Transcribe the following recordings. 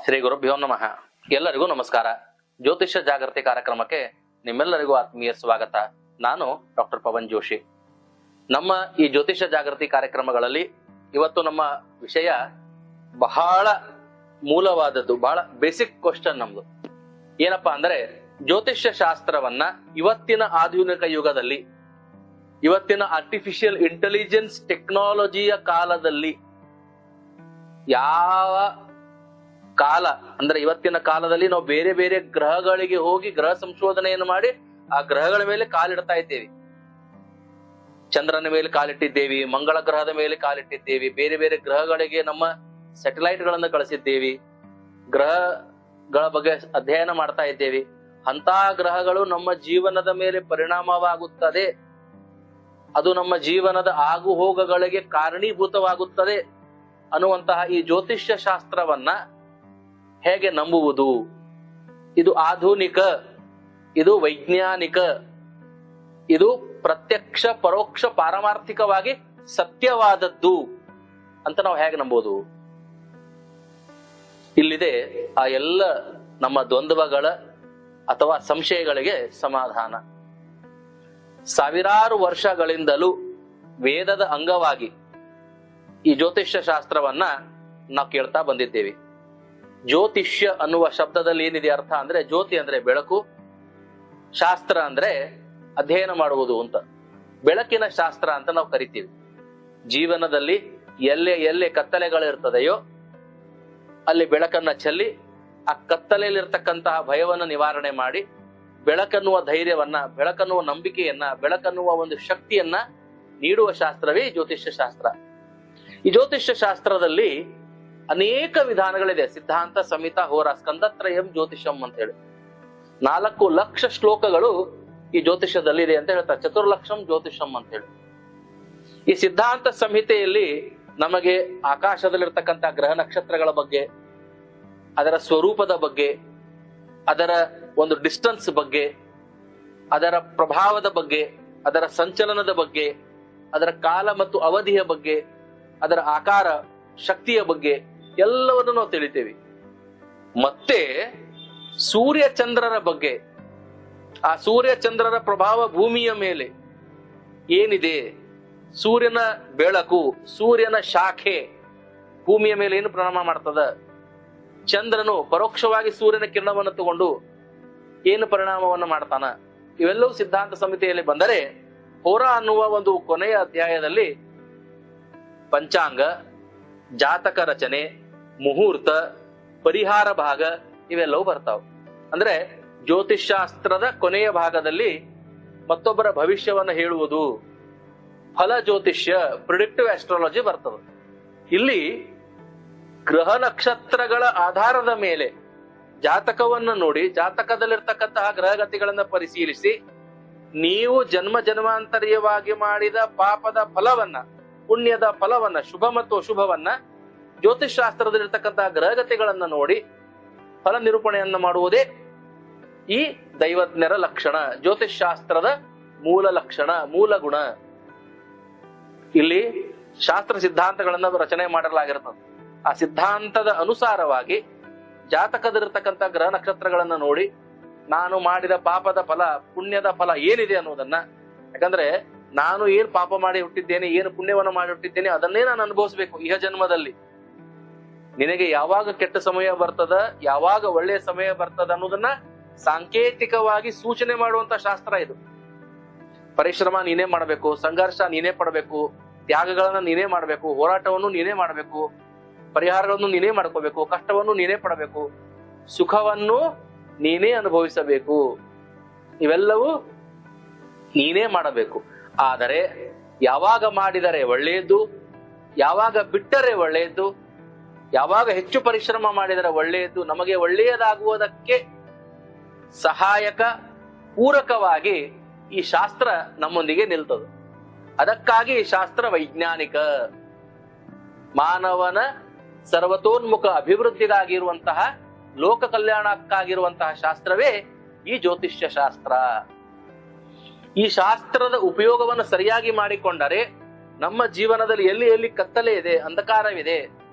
ಶ್ರೀ ಗುರುಭ್ಯೋ ನಮಃ. ಎಲ್ಲರಿಗೂ ನಮಸ್ಕಾರ. ಜ್ಯೋತಿಷ್ಯ ಜಾಗೃತಿ ಕಾರ್ಯಕ್ರಮಕ್ಕೆ ನಿಮ್ಮೆಲ್ಲರಿಗೂ ಆತ್ಮೀಯ ಸ್ವಾಗತ. ನಾನು ಡಾಕ್ಟರ್ ಪವನ್ ಜೋಶಿ. ನಮ್ಮ ಈ ಜ್ಯೋತಿಷ್ಯ ಜಾಗೃತಿ ಕಾರ್ಯಕ್ರಮಗಳಲ್ಲಿ ಇವತ್ತು ನಮ್ಮ ವಿಷಯ ಬಹಳ ಮೂಲವಾದದ್ದು, ಬಹಳ ಬೇಸಿಕ್ ಕ್ವಶನ್ ನಮ್ದು. ಏನಪ್ಪಾ ಅಂದ್ರೆ, ಜ್ಯೋತಿಷ್ಯ ಶಾಸ್ತ್ರವನ್ನ ಇವತ್ತಿನ ಆಧುನಿಕ ಯುಗದಲ್ಲಿ, ಇವತ್ತಿನ ಆರ್ಟಿಫಿಷಿಯಲ್ ಇಂಟೆಲಿಜೆನ್ಸ್ ಟೆಕ್ನಾಲಜಿಯ ಕಾಲದಲ್ಲಿ, ಯಾವ ಕಾಲ ಅಂದ್ರೆ ಇವತ್ತಿನ ಕಾಲದಲ್ಲಿ ನಾವು ಬೇರೆ ಬೇರೆ ಗ್ರಹಗಳಿಗೆ ಹೋಗಿ ಗ್ರಹ ಸಂಶೋಧನೆಯನ್ನು ಮಾಡಿ ಆ ಗ್ರಹಗಳ ಮೇಲೆ ಕಾಲಿಡ್ತಾ ಇದ್ದೇವೆ. ಚಂದ್ರನ ಮೇಲೆ ಕಾಲಿಟ್ಟಿದ್ದೇವೆ, ಮಂಗಳ ಗ್ರಹದ ಮೇಲೆ ಕಾಲಿಟ್ಟಿದ್ದೇವೆ, ಬೇರೆ ಬೇರೆ ಗ್ರಹಗಳಿಗೆ ನಮ್ಮ ಸ್ಯಾಟಲೈಟ್ ಗಳನ್ನು ಕಳಿಸಿದ್ದೇವೆ, ಗ್ರಹಗಳ ಬಗ್ಗೆ ಅಧ್ಯಯನ ಮಾಡ್ತಾ ಇದ್ದೇವೆ. ಅಂತ ಗ್ರಹಗಳು ನಮ್ಮ ಜೀವನದ ಮೇಲೆ ಪರಿಣಾಮವಾಗುತ್ತದೆ, ಅದು ನಮ್ಮ ಜೀವನದ ಆಗು ಹೋಗಗಳಿಗೆ ಕಾರಣೀಭೂತವಾಗುತ್ತದೆ ಅನ್ನುವಂತಹ ಈ ಜ್ಯೋತಿಷ್ಯ ಶಾಸ್ತ್ರವನ್ನ ಹೇಗೆ ನಂಬುವುದು? ಇದು ಆಧುನಿಕ, ಇದು ವೈಜ್ಞಾನಿಕ, ಇದು ಪ್ರತ್ಯಕ್ಷ ಪರೋಕ್ಷ ಪಾರಮಾರ್ಥಿಕವಾಗಿ ಸತ್ಯವಾದದ್ದು ಅಂತ ನಾವು ಹೇಗೆ ನಂಬೋದು? ಇಲ್ಲಿದೆ ಆ ಎಲ್ಲ ನಮ್ಮ ದ್ವಂದ್ವಗಳ ಅಥವಾ ಸಂಶಯಗಳಿಗೆ ಸಮಾಧಾನ. ಸಾವಿರಾರು ವರ್ಷಗಳಿಂದಲೂ ವೇದದ ಅಂಗವಾಗಿ ಈ ಜ್ಯೋತಿಷ್ಯ ಶಾಸ್ತ್ರವನ್ನ ನಾವು ಕೇಳ್ತಾ ಬಂದಿದ್ದೇವೆ. ಜ್ಯೋತಿಷ್ಯ ಅನ್ನುವ ಶಬ್ದದಲ್ಲಿ ಏನಿದೆ ಅರ್ಥ ಅಂದ್ರೆ, ಜ್ಯೋತಿ ಅಂದ್ರೆ ಬೆಳಕು, ಶಾಸ್ತ್ರ ಅಂದ್ರೆ ಅಧ್ಯಯನ ಮಾಡುವುದು ಅಂತ. ಬೆಳಕಿನ ಶಾಸ್ತ್ರ ಅಂತ ನಾವು ಕರಿತೀವಿ. ಜೀವನದಲ್ಲಿ ಎಲ್ಲೆ ಕತ್ತಲೆಗಳಿರ್ತದೆಯೋ ಅಲ್ಲಿ ಬೆಳಕನ್ನ ಚೆಲ್ಲಿ ಆ ಕತ್ತಲೆಯಲ್ಲಿರ್ತಕ್ಕಂತಹ ಭಯವನ್ನ ನಿವಾರಣೆ ಮಾಡಿ ಬೆಳಕನ್ನುವ ಧೈರ್ಯವನ್ನ, ಬೆಳಕನ್ನುವ ನಂಬಿಕೆಯನ್ನ, ಬೆಳಕನ್ನುವ ಒಂದು ಶಕ್ತಿಯನ್ನ ನೀಡುವ ಶಾಸ್ತ್ರವೇ ಜ್ಯೋತಿಷ್ಯ ಶಾಸ್ತ್ರ. ಈ ಜ್ಯೋತಿಷ್ಯ ಶಾಸ್ತ್ರದಲ್ಲಿ ಅನೇಕ ವಿಧಾನಗಳಿದೆ. ಸಿದ್ಧಾಂತ, ಸಂಹಿತ, ಹೋರ, ಸ್ಕಂದತ್ರಯಂ ಜ್ಯೋತಿಷಂ ಅಂತ ಹೇಳಿ 4 ಲಕ್ಷ ಶ್ಲೋಕಗಳು ಈ ಜ್ಯೋತಿಷ್ಯದಲ್ಲಿ ಇದೆ ಅಂತ ಹೇಳ್ತಾರೆ. ಚತುರ್ಲಕ್ಷಂ ಜ್ಯೋತಿಷಂ ಅಂತ ಹೇಳಿ. ಈ ಸಿದ್ಧಾಂತ ಸಂಹಿತೆಯಲ್ಲಿ ನಮಗೆ ಆಕಾಶದಲ್ಲಿರ್ತಕ್ಕಂಥ ಗ್ರಹ ನಕ್ಷತ್ರಗಳ ಬಗ್ಗೆ, ಅದರ ಸ್ವರೂಪದ ಬಗ್ಗೆ, ಅದರ ಒಂದು ಡಿಸ್ಟನ್ಸ್ ಬಗ್ಗೆ, ಅದರ ಪ್ರಭಾವದ ಬಗ್ಗೆ, ಅದರ ಸಂಚಲನದ ಬಗ್ಗೆ, ಅದರ ಕಾಲ ಮತ್ತು ಅವಧಿಯ ಬಗ್ಗೆ, ಅದರ ಆಕಾರ ಶಕ್ತಿಯ ಬಗ್ಗೆ ಎಲ್ಲವನ್ನು ನಾವು ತಿಳಿತೇವೆ. ಮತ್ತೆ ಸೂರ್ಯ ಚಂದ್ರರ ಬಗ್ಗೆ, ಆ ಸೂರ್ಯ ಚಂದ್ರರ ಪ್ರಭಾವ ಭೂಮಿಯ ಮೇಲೆ ಏನಿದೆ, ಸೂರ್ಯನ ಬೆಳಕು, ಸೂರ್ಯನ ಶಾಖೆ ಭೂಮಿಯ ಮೇಲೆ ಏನು ಪರಿಣಾಮ ಮಾಡ್ತದ, ಚಂದ್ರನು ಪರೋಕ್ಷವಾಗಿ ಸೂರ್ಯನ ಕಿರಣವನ್ನು ತಗೊಂಡು ಏನು ಪರಿಣಾಮವನ್ನು ಮಾಡ್ತಾನ, ಇವೆಲ್ಲವೂ ಸಿದ್ಧಾಂತ ಸಂಹಿತೆಯಲ್ಲಿ ಬಂದರೆ, ಹೋರ ಅನ್ನುವ ಒಂದು ಕೊನೆಯ ಅಧ್ಯಾಯದಲ್ಲಿ ಪಂಚಾಂಗ, ಜಾತಕ ರಚನೆ, ಮುಹೂರ್ತ, ಪರಿಹಾರ ಭಾಗ ಇವೆಲ್ಲವೂ ಬರ್ತಾವ. ಅಂದ್ರೆ ಜ್ಯೋತಿಷ್ಶಾಸ್ತ್ರದ ಕೊನೆಯ ಭಾಗದಲ್ಲಿ ಮತ್ತೊಬ್ಬರ ಭವಿಷ್ಯವನ್ನ ಹೇಳುವುದು, ಫಲ ಜ್ಯೋತಿಷ್ಯ, ಪ್ರಿಡಿಕ್ಟಿವ್ ಆಸ್ಟ್ರಾಲಜಿ ಬರ್ತದೆ. ಇಲ್ಲಿ ಗ್ರಹ ನಕ್ಷತ್ರಗಳ ಆಧಾರದ ಮೇಲೆ ಜಾತಕವನ್ನು ನೋಡಿ, ಜಾತಕದಲ್ಲಿರ್ತಕ್ಕಂತಹ ಗ್ರಹಗತಿಗಳನ್ನ ಪರಿಶೀಲಿಸಿ, ನೀವು ಜನ್ಮ ಜನ್ಮಾಂತರೀಯವಾಗಿ ಮಾಡಿದ ಪಾಪದ ಫಲವನ್ನ, ಪುಣ್ಯದ ಫಲವನ್ನ, ಶುಭ ಮತ್ತು ಅಶುಭವನ್ನ ಜ್ಯೋತಿಷ್ ಶಾಸ್ತ್ರದಲ್ಲಿರ್ತಕ್ಕಂತಹ ಗ್ರಹಗತಿಗಳನ್ನ ನೋಡಿ ಫಲ ನಿರೂಪಣೆಯನ್ನ ಮಾಡುವುದೇ ಈ ದೈವಜ್ಞರ ಲಕ್ಷಣ, ಜ್ಯೋತಿಷ್ ಶಾಸ್ತ್ರದ ಮೂಲ ಲಕ್ಷಣ, ಮೂಲ ಗುಣ. ಇಲ್ಲಿ ಶಾಸ್ತ್ರ ಸಿದ್ಧಾಂತಗಳನ್ನ ರಚನೆ ಮಾಡಲಾಗಿರ್ತದೆ. ಆ ಸಿದ್ಧಾಂತದ ಅನುಸಾರವಾಗಿ ಜಾತಕದಲ್ಲಿರ್ತಕ್ಕಂಥ ಗ್ರಹ ನಕ್ಷತ್ರಗಳನ್ನ ನೋಡಿ ನಾನು ಮಾಡಿದ ಪಾಪದ ಫಲ, ಪುಣ್ಯದ ಫಲ ಏನಿದೆ ಅನ್ನೋದನ್ನ, ಯಾಕಂದ್ರೆ ನಾನು ಏನ್ ಪಾಪ ಮಾಡಿ ಹುಟ್ಟಿದ್ದೇನೆ, ಏನು ಪುಣ್ಯವನ್ನು ಮಾಡಿ ಹುಟ್ಟಿದ್ದೇನೆ, ಅದನ್ನೇ ನಾನು ಅನುಭವಿಸ್ಬೇಕು ಇಹ ಜನ್ಮದಲ್ಲಿ. ನಿನಗೆ ಯಾವಾಗ ಕೆಟ್ಟ ಸಮಯ ಬರ್ತದ, ಯಾವಾಗ ಒಳ್ಳೆಯ ಸಮಯ ಬರ್ತದ ಅನ್ನೋದನ್ನ ಸಾಂಕೇತಿಕವಾಗಿ ಸೂಚನೆ ಮಾಡುವಂತ ಶಾಸ್ತ್ರ ಇದು. ಪರಿಶ್ರಮ ನೀನೇ ಮಾಡಬೇಕು, ಸಂಘರ್ಷ ನೀನೇ ಪಡಬೇಕು, ತ್ಯಾಗಗಳನ್ನ ನೀನೇ ಮಾಡಬೇಕು, ಹೋರಾಟವನ್ನು ನೀನೇ ಮಾಡಬೇಕು, ಪರಿಹಾರಗಳನ್ನು ನೀನೇ ಮಾಡ್ಕೋಬೇಕು, ಕಷ್ಟವನ್ನು ನೀನೇ ಪಡಬೇಕು, ಸುಖವನ್ನು ನೀನೇ ಅನುಭವಿಸಬೇಕು, ಇವೆಲ್ಲವೂ ನೀನೇ ಮಾಡಬೇಕು. ಆದರೆ ಯಾವಾಗ ಮಾಡಿದರೆ ಒಳ್ಳೆಯದು, ಯಾವಾಗ ಬಿಟ್ಟರೆ ಒಳ್ಳೆಯದು, ಯಾವಾಗ ಹೆಚ್ಚು ಪರಿಶ್ರಮ ಮಾಡಿದರೆ ಒಳ್ಳೆಯದು, ನಮಗೆ ಒಳ್ಳೆಯದಾಗುವುದಕ್ಕೆ ಸಹಾಯಕ ಪೂರಕವಾಗಿ ಈ ಶಾಸ್ತ್ರ ನಮ್ಮೊಂದಿಗೆ ನಿಲ್ತದೆ. ಅದಕ್ಕಾಗಿ ಈ ಶಾಸ್ತ್ರ ವೈಜ್ಞಾನಿಕ, ಮಾನವನ ಸರ್ವತೋನ್ಮುಖ ಅಭಿವೃದ್ಧಿಗಾಗಿರುವಂತಹ, ಲೋಕ ಕಲ್ಯಾಣಕ್ಕಾಗಿರುವಂತಹ ಶಾಸ್ತ್ರವೇ ಈ ಜ್ಯೋತಿಷ್ಯ ಶಾಸ್ತ್ರ. ಈ ಶಾಸ್ತ್ರದ ಉಪಯೋಗವನ್ನು ಸರಿಯಾಗಿ ಮಾಡಿಕೊಂಡರೆ ನಮ್ಮ ಜೀವನದಲ್ಲಿ ಎಲ್ಲಿ ಕತ್ತಲೆ ಇದೆ, ಅಂಧಕಾರವಿದೆ,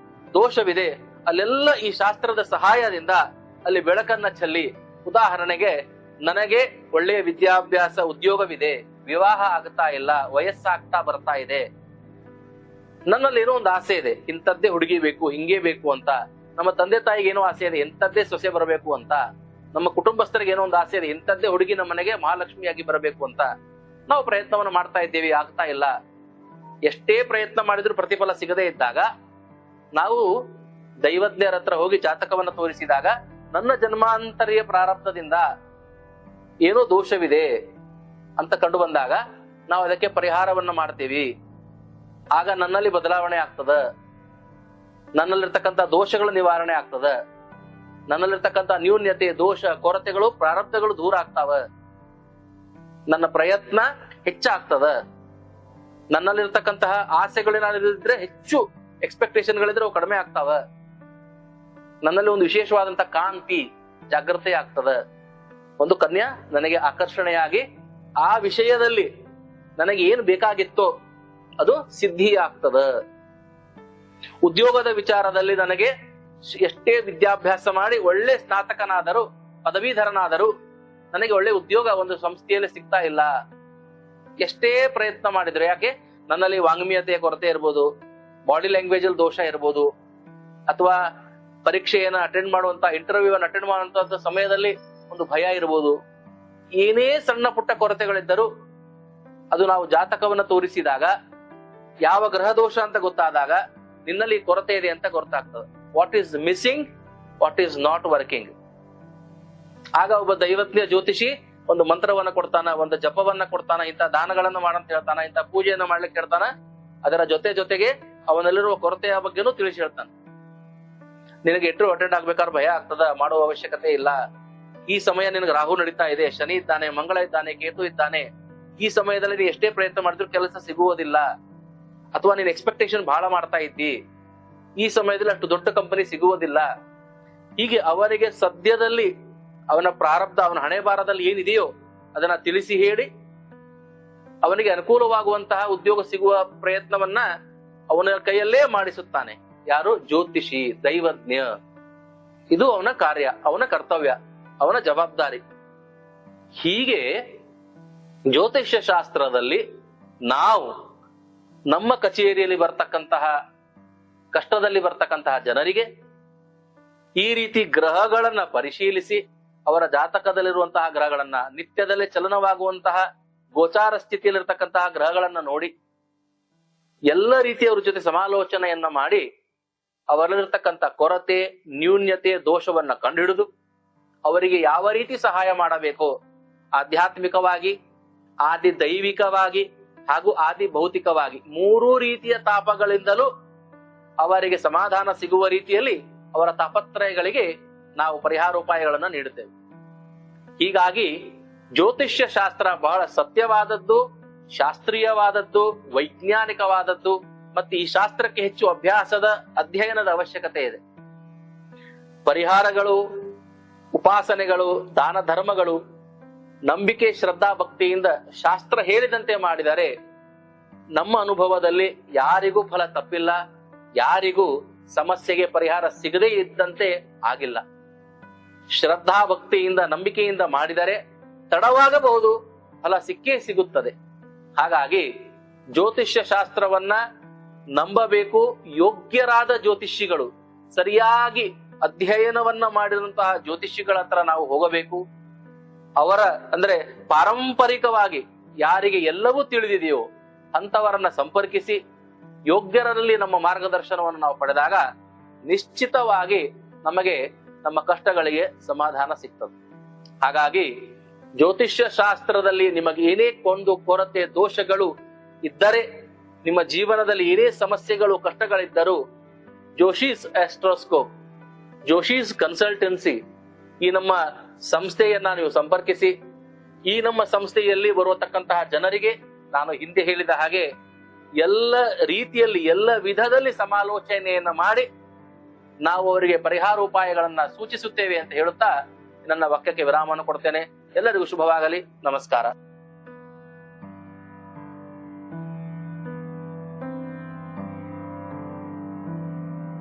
ದೋಷವಿದೆ, ಅಲ್ಲೆಲ್ಲ ಈ ಶಾಸ್ತ್ರದ ಸಹಾಯದಿಂದ ಅಲ್ಲಿ ಬೆಳಕನ್ನ ಚೆಲ್ಲಿ, ಉದಾಹರಣೆಗೆ ನನಗೆ ಒಳ್ಳೆಯ ವಿದ್ಯಾಭ್ಯಾಸ ಉದ್ಯೋಗವಿದೆ, ವಿವಾಹ ಆಗ್ತಾ ಇಲ್ಲ, ವಯಸ್ಸಾಗ್ತಾ ಬರ್ತಾ ಇದೆ, ನನ್ನಲ್ಲಿ ಏನೋ ಒಂದು ಆಸೆ ಇದೆ, ಇಂಥದ್ದೇ ಹುಡುಗಿ ಬೇಕು, ಹಿಂಗೇ ಬೇಕು ಅಂತ. ನಮ್ಮ ತಂದೆ ತಾಯಿಗೆ ಏನೋ ಆಸೆ ಇದೆ, ಎಂಥದ್ದೇ ಸೊಸೆ ಬರಬೇಕು ಅಂತ. ನಮ್ಮ ಕುಟುಂಬಸ್ಥರಿಗೆ ಏನೋ ಒಂದು ಆಸೆ ಇದೆ, ಇಂಥದ್ದೇ ಹುಡುಗಿ ನಮ್ಮ ಮನೆಗೆ ಮಹಾಲಕ್ಷ್ಮಿಯಾಗಿ ಬರಬೇಕು ಅಂತ. ನಾವು ಪ್ರಯತ್ನವನ್ನು ಮಾಡ್ತಾ ಇದ್ದೇವೆ, ಆಗ್ತಾ ಇಲ್ಲ. ಎಷ್ಟೇ ಪ್ರಯತ್ನ ಮಾಡಿದ್ರು ಪ್ರತಿಫಲ ಸಿಗದೇ ಇದ್ದಾಗ ನಾವು ದೈವಜ್ಞರ ಹತ್ರ ಹೋಗಿ ಜಾತಕವನ್ನು ತೋರಿಸಿದಾಗ ನನ್ನ ಜನ್ಮಾಂತರಿಯ ಪ್ರಾರಬ್ಧದಿಂದ ಏನೋ ದೋಷವಿದೆ ಅಂತ ಕಂಡು ಬಂದಾಗ ನಾವು ಅದಕ್ಕೆ ಪರಿಹಾರವನ್ನ ಮಾಡ್ತೀವಿ. ಆಗ ನನ್ನಲ್ಲಿ ಬದಲಾವಣೆ ಆಗ್ತದ, ನನ್ನಲ್ಲಿರ್ತಕ್ಕಂಥ ದೋಷಗಳ ನಿವಾರಣೆ ಆಗ್ತದ, ನನ್ನಲ್ಲಿರ್ತಕ್ಕಂಥ ನ್ಯೂನ್ಯತೆ, ದೋಷ, ಕೊರತೆಗಳು, ಪ್ರಾರಬ್ಧಗಳು ದೂರ ಆಗ್ತಾವ, ನನ್ನ ಪ್ರಯತ್ನ ಹೆಚ್ಚಾಗ್ತದ, ನನ್ನಲ್ಲಿರ್ತಕ್ಕಂತಹ ಆಸೆಗಳೇನಾದ್ರೆ ಹೆಚ್ಚು ಎಕ್ಸ್ಪೆಕ್ಟೇಷನ್ಗಳಿದ್ರೆ ಅವು ಕಡಿಮೆ ಆಗ್ತಾವ, ನನ್ನಲ್ಲಿ ಒಂದು ವಿಶೇಷವಾದಂತಹ ಕಾಂತಿ ಜಾಗೃತಿ ಆಗ್ತದ, ಒಂದು ಕನ್ಯಾ ನನಗೆ ಆಕರ್ಷಣೆಯಾಗಿ ಆ ವಿಷಯದಲ್ಲಿ ನನಗೆ ಏನು ಬೇಕಾಗಿತ್ತೋ ಅದು ಸಿದ್ಧಿ ಆಗ್ತದ. ಉದ್ಯೋಗದ ವಿಚಾರದಲ್ಲಿ ನನಗೆ ಎಷ್ಟೇ ವಿದ್ಯಾಭ್ಯಾಸ ಮಾಡಿ ಒಳ್ಳೆ ಸ್ನಾತಕನಾದರೂ ಪದವೀಧರನಾದರೂ ನನಗೆ ಒಳ್ಳೆ ಉದ್ಯೋಗ ಒಂದು ಸಂಸ್ಥೆಯಲ್ಲಿ ಸಿಗ್ತಾ ಇಲ್ಲ. ಎಷ್ಟೇ ಪ್ರಯತ್ನ ಮಾಡಿದ್ರು, ಯಾಕೆ ನನ್ನಲ್ಲಿ ವಾಂಗ್ಮೀಯತೆಯ ಕೊರತೆ ಇರ್ಬೋದು, ಬಾಡಿ ಲ್ಯಾಂಗ್ವೇಜ್ ಅಲ್ಲಿ ದೋಷ ಇರ್ಬೋದು, ಅಥವಾ ಪರೀಕ್ಷೆಯನ್ನ ಅಟೆಂಡ್ ಮಾಡುವಂತ ಇಂಟರ್ವ್ಯೂ ಅನ್ನು ಅಟೆಂಡ್ ಮಾಡುವಂತ ಸಮಯದಲ್ಲಿ ಒಂದು ಭಯ ಇರ್ಬೋದು. ಏನೇ ಸಣ್ಣ ಪುಟ್ಟ ಕೊರತೆಗಳಿದ್ದರೂ ಅದು ನಾವು ಜಾತಕವನ್ನ ತೋರಿಸಿದಾಗ, ಯಾವ ಗ್ರಹ ದೋಷ ಅಂತ ಗೊತ್ತಾದಾಗ ನಿನ್ನಲ್ಲಿ ಕೊರತೆ ಇದೆ ಅಂತ ಗೊತ್ತಾಗ್ತದೆ. What is missing, what is not working. ಆಗ ಒಬ್ಬ ದೈವಜ್ಞ ಜ್ಯೋತಿಷಿ ಒಂದು ಮಂತ್ರವನ್ನ ಕೊಡ್ತಾನ, ಒಂದು ಜಪವನ್ನ ಕೊಡ್ತಾನ, ಇಂಥ ದಾನಗಳನ್ನ ಮಾಡಂತ ಹೇಳ್ತಾನ, ಇಂಥ ಪೂಜೆಯನ್ನ ಮಾಡ್ಲಿಕ್ಕೆ ಹೇಳ್ತಾನ. ಅದರ ಜೊತೆಗೆ ಅವನಲ್ಲಿರುವ ಕೊರತೆಯ ಬಗ್ಗೆನೂ ತಿಳಿಸಿ ಹೇಳ್ತಾನೆ. ನಿನಗೆ ಇಂಟರ್ವ್ಯೂ ಅಟೆಂಡ್ ಆಗ್ಬೇಕಾದ್ರೆ ಭಯ ಆಗ್ತದ, ಮಾಡುವ ಅವಶ್ಯಕತೆ ಇಲ್ಲ. ಈ ಸಮಯ ನಿನಗೆ ರಾಹು ನಡೀತಾ ಇದೆ, ಶನಿ ಇದ್ದಾನೆ, ಮಂಗಳ ಇದ್ದಾನೆ, ಕೇತು ಇದ್ದಾನೆ. ಈ ಸಮಯದಲ್ಲಿ ನೀನು ಎಷ್ಟೇ ಪ್ರಯತ್ನ ಮಾಡಿದ್ರು ಕೆಲಸ ಸಿಗುವುದಿಲ್ಲ. ಅಥವಾ ನೀನ್ ಎಕ್ಸ್ಪೆಕ್ಟೇಷನ್ ಬಹಳ ಮಾಡ್ತಾ ಇದ್ದಿ, ಈ ಸಮಯದಲ್ಲಿ ಅಷ್ಟು ದೊಡ್ಡ ಕಂಪನಿ ಸಿಗುವುದಿಲ್ಲ. ಹೀಗೆ ಅವರಿಗೆ ಸದ್ಯದಲ್ಲಿ ಅವನ ಪ್ರಾರಬ್ಧ, ಅವನ ಹಣೆ ಬಾರದಲ್ಲಿ ಏನಿದೆಯೋ ಅದನ್ನ ತಿಳಿಸಿ ಹೇಳಿ ಅವನಿಗೆ ಅನುಕೂಲವಾಗುವಂತಹ ಉದ್ಯೋಗ ಸಿಗುವ ಪ್ರಯತ್ನವನ್ನ ಅವನ ಕೈಯಲ್ಲೇ ಮಾಡಿಸುತ್ತಾನೆ. ಯಾರು? ಜ್ಯೋತಿಷಿ, ದೈವಜ್ಞ. ಇದು ಅವನ ಕಾರ್ಯ, ಅವನ ಕರ್ತವ್ಯ, ಅವನ ಜವಾಬ್ದಾರಿ. ಹೀಗೆ ಜ್ಯೋತಿಷ್ಯ ಶಾಸ್ತ್ರದಲ್ಲಿ ನಾವು ನಮ್ಮ ಕಚೇರಿಯಲ್ಲಿ ಬರ್ತಕ್ಕಂತಹ ಕಷ್ಟದಲ್ಲಿ ಬರ್ತಕ್ಕಂತಹ ಜನರಿಗೆ ಈ ರೀತಿ ಗ್ರಹಗಳನ್ನ ಪರಿಶೀಲಿಸಿ, ಅವರ ಜಾತಕದಲ್ಲಿರುವಂತಹ ಗ್ರಹಗಳನ್ನ, ನಿತ್ಯದಲ್ಲಿ ಚಲನವಾಗುವಂತಹ ಗೋಚಾರ ಸ್ಥಿತಿಯಲ್ಲಿರ್ತಕ್ಕಂತಹ ಗ್ರಹಗಳನ್ನ ನೋಡಿ ಎಲ್ಲ ರೀತಿಯವರ ಜೊತೆ ಸಮಾಲೋಚನೆಯನ್ನ ಮಾಡಿ ಅವರಲ್ಲಿರ್ತಕ್ಕಂಥ ಕೊರತೆ, ನ್ಯೂನ್ಯತೆ, ದೋಷವನ್ನ ಕಂಡುಹಿಡಿದು ಅವರಿಗೆ ಯಾವ ರೀತಿ ಸಹಾಯ ಮಾಡಬೇಕು, ಆಧ್ಯಾತ್ಮಿಕವಾಗಿ, ಆದಿ ದೈವಿಕವಾಗಿ ಹಾಗೂ ಆದಿ ಭೌತಿಕವಾಗಿ ಮೂರೂ ರೀತಿಯ ತಾಪಗಳಿಂದಲೂ ಅವರಿಗೆ ಸಮಾಧಾನ ಸಿಗುವ ರೀತಿಯಲ್ಲಿ ಅವರ ತಾಪತ್ರಯಗಳಿಗೆ ನಾವು ಪರಿಹಾರೋಪಾಯಗಳನ್ನ ನೀಡುತ್ತೇವೆ. ಹೀಗಾಗಿ ಜ್ಯೋತಿಷ್ಯ ಶಾಸ್ತ್ರ ಬಹಳ ಸತ್ಯವಾದದ್ದು, ಶಾಸ್ತ್ರೀಯವಾದದ್ದು, ವೈಜ್ಞಾನಿಕವಾದದ್ದು. ಮತ್ತು ಈ ಶಾಸ್ತ್ರಕ್ಕೆ ಹೆಚ್ಚು ಅಭ್ಯಾಸದ, ಅಧ್ಯಯನದ ಅವಶ್ಯಕತೆ ಇದೆ. ಪರಿಹಾರಗಳು, ಉಪಾಸನೆಗಳು, ದಾನ ಧರ್ಮಗಳು ನಂಬಿಕೆ, ಶ್ರದ್ಧಾ, ಭಕ್ತಿಯಿಂದ ಶಾಸ್ತ್ರ ಹೇಳಿದಂತೆ ಮಾಡಿದರೆ ನಮ್ಮ ಅನುಭವದಲ್ಲಿ ಯಾರಿಗೂ ಫಲ ತಪ್ಪಿಲ್ಲ, ಯಾರಿಗೂ ಸಮಸ್ಯೆಗೆ ಪರಿಹಾರ ಸಿಗದೇ ಇದ್ದಂತೆ ಆಗಿಲ್ಲ. ಶ್ರದ್ಧಾ ಭಕ್ತಿಯಿಂದ, ನಂಬಿಕೆಯಿಂದ ಮಾಡಿದರೆ ತಡವಾಗಬಹುದು, ಫಲ ಸಿಕ್ಕೇ ಸಿಗುತ್ತದೆ. ಹಾಗಾಗಿ ಜ್ಯೋತಿಷ್ಯ ಶಾಸ್ತ್ರವನ್ನ ನಂಬಬೇಕು. ಯೋಗ್ಯರಾದ ಜ್ಯೋತಿಷಿಗಳು, ಸರಿಯಾಗಿ ಅಧ್ಯಯನವನ್ನ ಮಾಡಿದಂತಹ ಜ್ಯೋತಿಷಿಗಳ ಹತ್ರ ನಾವು ಹೋಗಬೇಕು. ಅವರ ಅಂದ್ರೆ ಪಾರಂಪರಿಕವಾಗಿ ಯಾರಿಗೆ ಎಲ್ಲವೂ ತಿಳಿದಿದೆಯೋ ಅಂತವರನ್ನ ಸಂಪರ್ಕಿಸಿ ಯೋಗ್ಯರಲ್ಲಿ ನಮ್ಮ ಮಾರ್ಗದರ್ಶನವನ್ನು ನಾವು ಪಡೆದಾಗ ನಿಶ್ಚಿತವಾಗಿ ನಮಗೆ ನಮ್ಮ ಕಷ್ಟಗಳಿಗೆ ಸಮಾಧಾನ ಸಿಗ್ತದೆ. ಹಾಗಾಗಿ ಜ್ಯೋತಿಷ್ಯ ಶಾಸ್ತ್ರದಲ್ಲಿ ನಿಮಗೆ ಏನೇ ಕೊಂಡು ಕೊರತೆ, ದೋಷಗಳು ಇದ್ದರೆ, ನಿಮ್ಮ ಜೀವನದಲ್ಲಿ ಏನೇ ಸಮಸ್ಯೆಗಳು, ಕಷ್ಟಗಳಿದ್ದರೂ ಜೋಶೀಸ್ ಆಸ್ಟ್ರೋಸ್ಕೋಪ್, ಜೋಶೀಸ್ ಕನ್ಸಲ್ಟೆನ್ಸಿ ಈ ನಮ್ಮ ಸಂಸ್ಥೆಯನ್ನ ನೀವು ಸಂಪರ್ಕಿಸಿ. ಈ ನಮ್ಮ ಸಂಸ್ಥೆಯಲ್ಲಿ ಬರುವತಕ್ಕಂತಹ ಜನರಿಗೆ ನಾನು ಹಿಂದೆ ಹೇಳಿದ ಹಾಗೆ ಎಲ್ಲ ರೀತಿಯಲ್ಲಿ, ಎಲ್ಲ ವಿಧದಲ್ಲಿ ಸಮಾಲೋಚನೆಯನ್ನ ಮಾಡಿ ನಾವು ಅವರಿಗೆ ಪರಿಹಾರೋಪಾಯಗಳನ್ನ ಸೂಚಿಸುತ್ತೇವೆ ಅಂತ ಹೇಳುತ್ತಾ ನನ್ನ ವಾಕ್ಯಕ್ಕೆ ವಿರಾಮವನ್ನು ಕೊಡ್ತೇನೆ. ಎಲ್ಲರಿಗೂ ಶುಭವಾಗಲಿ. ನಮಸ್ಕಾರ.